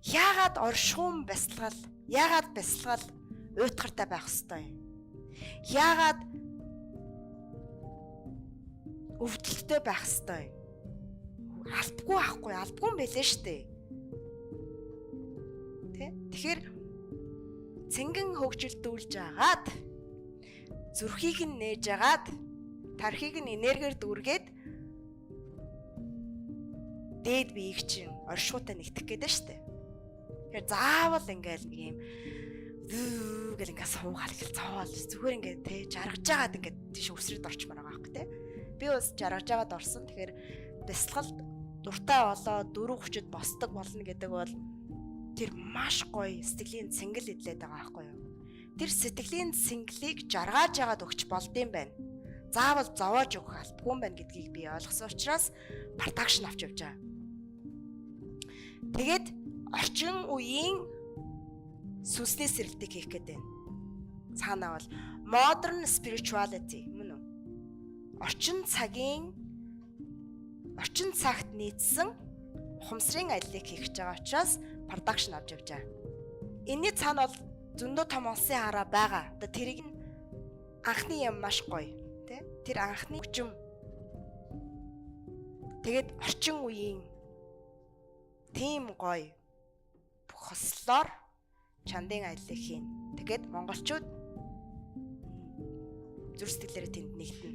Яагаад оршихуун бясалгал, яагаад бясалгал уйтгартай байх ёстой юм? Яагаад өвдөлттэй байх ёстой юм? Албагүй байхгүй, албагүй юм байлээ штэ. Тэ? Тэгэхээр цэнгэн хөгжилдүүлж агаад зүрхийг нь нээж агаад тархийг нь энергиэр дүүргээд дээд биеийг чинь оршихуйтай нэгтгэх гээд байна штэ. Тэгэхээр заавал ингээл нэг юм гэл ингээ суугаад гэл зовоол зүгээр ингээ тэ жаргаж жагаад ингээ тийш өсрөд орчмоор байгаа байхгүй тэ. Би бас жаргаж жагаад орсон. Тэгэхээр бясалгалд дуртай болоо 4:30-д босдог болно гэдэг бол тэр маш гоё сэтгэлийн цэнгэл идлээд байгаа байхгүй юу? Тэр сэтгэлийн цэнгэлийг жаргаж жагаад өгч болдсон байна. Заавал зовоож өгөх албагүй юм байна гэдгийг би ойлгосон учраас продакшн авч явж байгаа. Тэгээд орчин үеийн сүнсний сэрэлтийг хийх гэдэг байна. Цаанаа бол modern spirituality мөн үү? Орчин цагт нийцсэн ухамсарын аяллыг хийх гэж байгаа учраас продакшн авч явж байгаа. Энийний цаана бол зөндөө том улсын хараа байгаа. Одоо тэрийг нь анхны юм маш гоё, тэ? Тэр анхны хүчм. Тэгээд орчин үеийн тийм гоё бүх хослоор чандын аяллыг хийн. Тэгээд монголчууд зүрх сэтгэлээрээ тэнд нэгтэн.